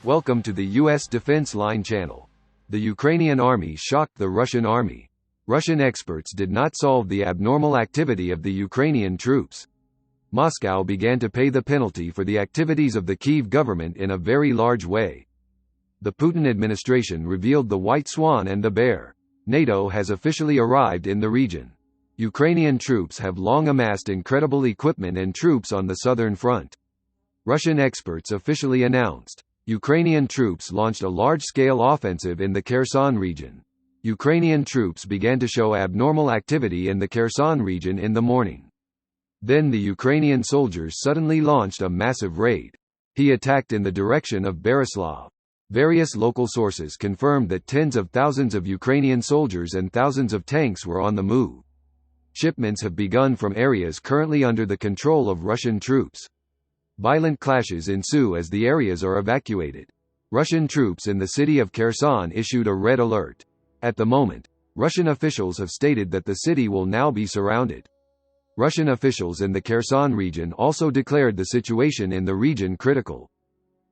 Welcome to the U.S. Defense Line channel. The Ukrainian army shocked the Russian army. Russian experts did not solve the abnormal activity of the Ukrainian troops. Moscow began to pay the penalty for the activities of the Kyiv government in a very large way. The Putin administration revealed the white swan and the bear. NATO has officially arrived in the region. Ukrainian troops have long amassed incredible equipment and troops on the southern front. Russian experts officially announced. Ukrainian troops launched a large-scale offensive in the Kherson region. Ukrainian troops began to show abnormal activity in the Kherson region in the morning. Then the Ukrainian soldiers suddenly launched a massive raid. He attacked in the direction of Berislav. Various local sources confirmed that tens of thousands of Ukrainian soldiers and thousands of tanks were on the move. Shipments have begun from areas currently under the control of Russian troops. Violent clashes ensue as the areas are evacuated. Russian troops in the city of Kherson issued a red alert. At the moment, Russian officials have stated that the city will now be surrounded. Russian officials in the Kherson region also declared the situation in the region critical.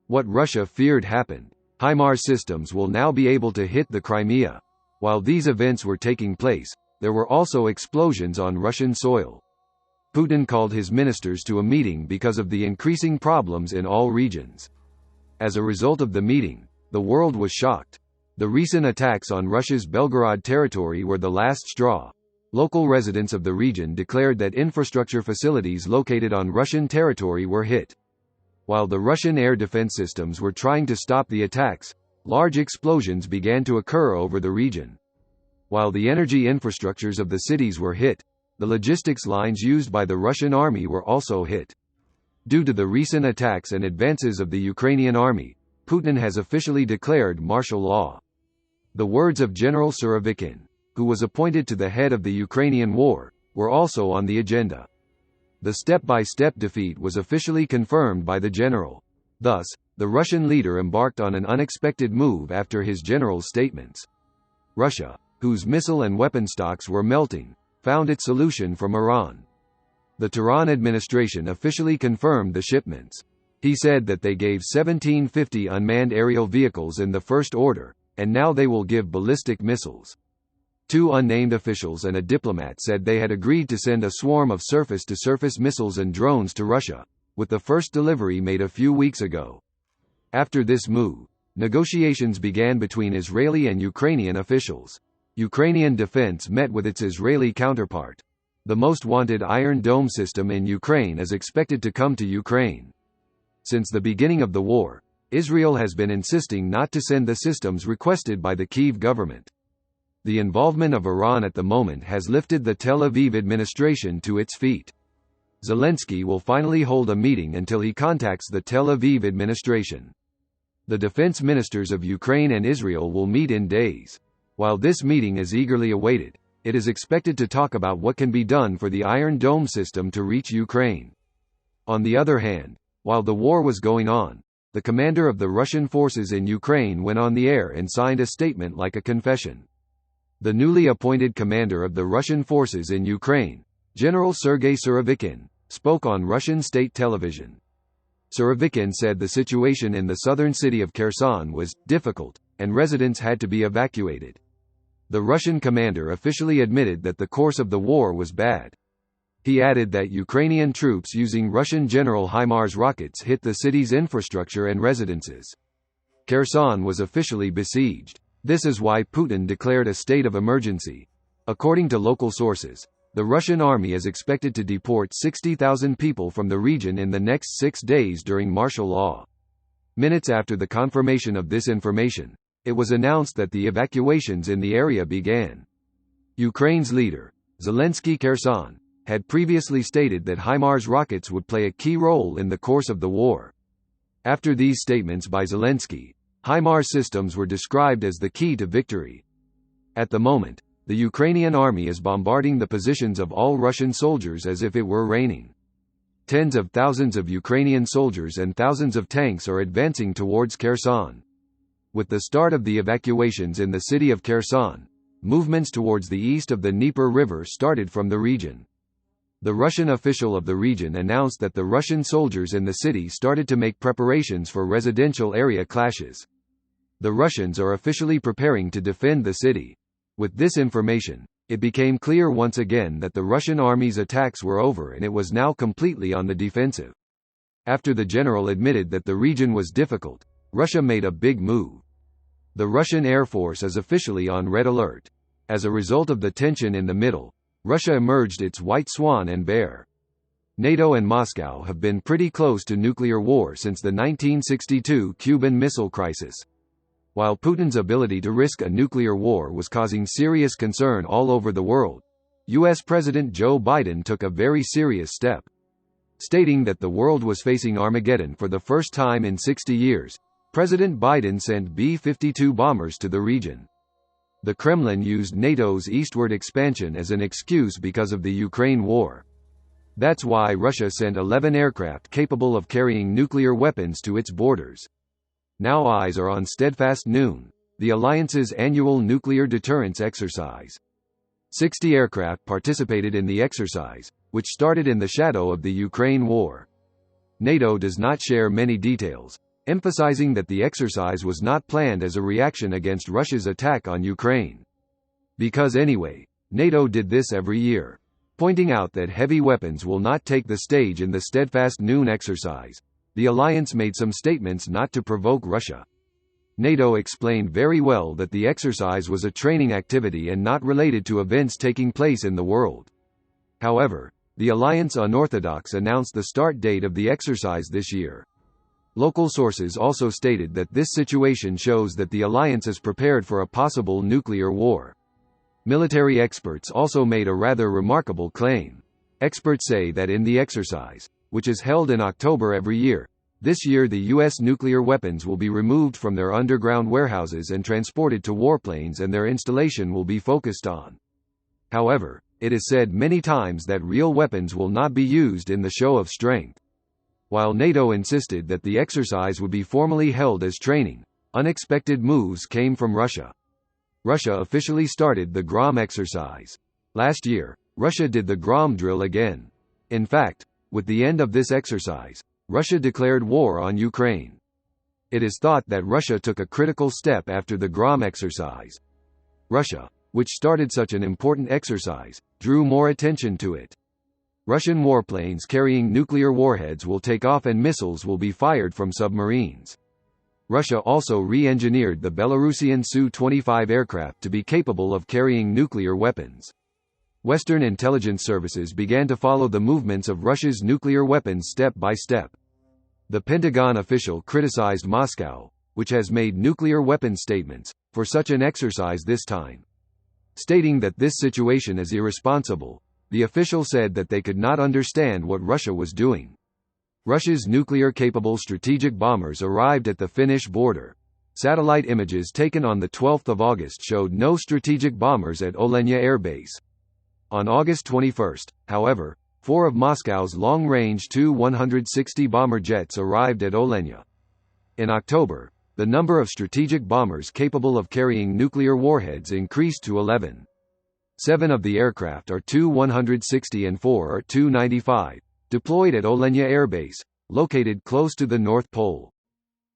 What Russia feared happened. HIMARS systems will now be able to hit the Crimea. While these events were taking place, there were also explosions on Russian soil. Putin called his ministers to a meeting because of the increasing problems in all regions. As a result of the meeting, the world was shocked. The recent attacks on Russia's Belgorod territory were the last straw. Local residents of the region declared that infrastructure facilities located on Russian territory were hit. While the Russian air defense systems were trying to stop the attacks, large explosions began to occur over the region. While the energy infrastructures of the cities were hit, the logistics lines used by the Russian army were also hit. Due to the recent attacks and advances of the Ukrainian army, Putin has officially declared martial law. The words of General Surovikin, who was appointed to the head of the Ukrainian war, were also on the agenda. The step-by-step defeat was officially confirmed by the general. Thus, the Russian leader embarked on an unexpected move after his general's statements. Russia, whose missile and weapon stocks were melting, found its solution from Iran. The Tehran administration officially confirmed the shipments. He said that they gave 1750 unmanned aerial vehicles in the first order, and now they will give ballistic missiles. Two unnamed officials and a diplomat said they had agreed to send a swarm of surface-to-surface missiles and drones to Russia, with the first delivery made a few weeks ago. After this move, negotiations began between Israeli and Ukrainian officials. Ukrainian defense met with its Israeli counterpart. The most wanted Iron Dome system in Ukraine is expected to come to Ukraine. Since the beginning of the war, Israel has been insisting not to send the systems requested by the Kyiv government. The involvement of Iran at the moment has lifted the Tel Aviv administration to its feet. Zelensky will finally hold a meeting until he contacts the Tel Aviv administration. The defense ministers of Ukraine and Israel will meet in days. While this meeting is eagerly awaited, it is expected to talk about what can be done for the Iron Dome system to reach Ukraine. On the other hand, while the war was going on, the commander of the Russian forces in Ukraine went on the air and signed a statement like a confession. The newly appointed commander of the Russian forces in Ukraine, General Sergei Surovikin, spoke on Russian state television. Surovikin said the situation in the southern city of Kherson was difficult, and residents had to be evacuated. The Russian commander officially admitted that the course of the war was bad. He added that Ukrainian troops using Russian General HIMARS rockets hit the city's infrastructure and residences. Kherson was officially besieged. This is why Putin declared a state of emergency. According to local sources, the Russian army is expected to deport 60,000 people from the region in the next 6 days during martial law. Minutes after the confirmation of this information, it was announced that the evacuations in the area began. Ukraine's leader, Zelensky Kherson, had previously stated that HIMARS rockets would play a key role in the course of the war. After these statements by Zelensky, HIMARS systems were described as the key to victory. At the moment, the Ukrainian army is bombarding the positions of all Russian soldiers as if it were raining. Tens of thousands of Ukrainian soldiers and thousands of tanks are advancing towards Kherson. With the start of the evacuations in the city of Kherson, movements towards the east of the Dnieper River started from the region. The Russian official of the region announced that the Russian soldiers in the city started to make preparations for residential area clashes. The Russians are officially preparing to defend the city. With this information, it became clear once again that the Russian army's attacks were over and it was now completely on the defensive. After the general admitted that the region was difficult, Russia made a big move. The Russian Air Force is officially on red alert. As a result of the tension in the middle, Russia emerged its White Swan and Bear. NATO and Moscow have been pretty close to nuclear war since the 1962 Cuban Missile Crisis. While Putin's ability to risk a nuclear war was causing serious concern all over the world, U.S. President Joe Biden took a very serious step. Stating that the world was facing Armageddon for the first time in 60 years, President Biden sent B-52 bombers to the region. The Kremlin used NATO's eastward expansion as an excuse because of the Ukraine war. That's why Russia sent 11 aircraft capable of carrying nuclear weapons to its borders. Now eyes are on Steadfast Noon, the alliance's annual nuclear deterrence exercise. 60 aircraft participated in the exercise, which started in the shadow of the Ukraine war. NATO does not share many details, emphasizing that the exercise was not planned as a reaction against Russia's attack on Ukraine. Because anyway, NATO did this every year. Pointing out that heavy weapons will not take the stage in the Steadfast Noon exercise, the alliance made some statements not to provoke Russia. NATO explained very well that the exercise was a training activity and not related to events taking place in the world. However, the alliance Unorthodox announced the start date of the exercise this year. Local sources also stated that this situation shows that the alliance is prepared for a possible nuclear war. Military experts also made a rather remarkable claim. Experts say that in the exercise, which is held in October every year, this year the U.S. nuclear weapons will be removed from their underground warehouses and transported to warplanes and their installation will be focused on. However, it is said many times that real weapons will not be used in the show of strength. While NATO insisted that the exercise would be formally held as training, unexpected moves came from Russia. Russia officially started the Grom exercise. Last year, Russia did the Grom drill again. In fact, with the end of this exercise, Russia declared war on Ukraine. It is thought that Russia took a critical step after the Grom exercise. Russia, which started such an important exercise, drew more attention to it. Russian warplanes carrying nuclear warheads will take off and missiles will be fired from submarines. Russia also re-engineered the Belarusian Su-25 aircraft to be capable of carrying nuclear weapons. Western intelligence services began to follow the movements of Russia's nuclear weapons step by step. The Pentagon official criticized Moscow, which has made nuclear weapons statements, for such an exercise this time. Stating that this situation is irresponsible, the official said that they could not understand what Russia was doing. Russia's nuclear-capable strategic bombers arrived at the Finnish border. Satellite images taken on the 12th of August showed no strategic bombers at Olenya Air Base. On August 21, however, 4 of Moscow's long-range Tu-160 bomber jets arrived at Olenya. In October, the number of strategic bombers capable of carrying nuclear warheads increased to 11. 7 of the aircraft are Tu-160 and 4 are Tu-95, deployed at Olenya Air Base, located close to the North Pole.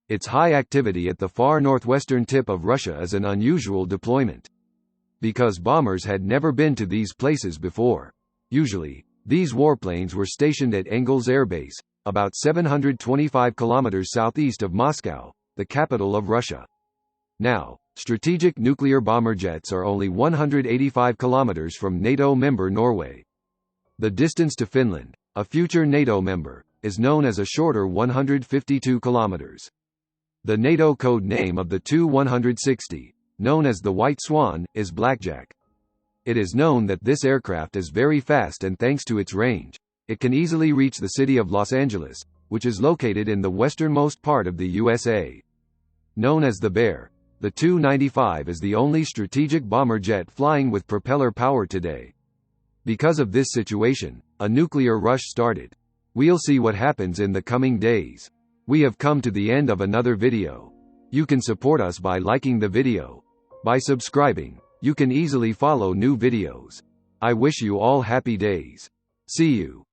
Its high activity at the far northwestern tip of Russia is an unusual deployment. Because bombers had never been to these places before. Usually, these warplanes were stationed at Engels Air Base, about 725 kilometers southeast of Moscow, the capital of Russia. Now, strategic nuclear bomber jets are only 185 kilometers from NATO member Norway. The distance to Finland, a future NATO member, is known as a shorter 152 kilometers. The NATO code name of the Tu-160, known as the White Swan, is Blackjack. It is known that this aircraft is very fast and thanks to its range, it can easily reach the city of Los Angeles, which is located in the westernmost part of the USA. Known as the Bear, the Tu-95 is the only strategic bomber jet flying with propeller power today. Because of this situation, a nuclear rush started. We'll see what happens in the coming days. We have come to the end of another video. You can support us by liking the video. By subscribing, you can easily follow new videos. I wish you all happy days. See you.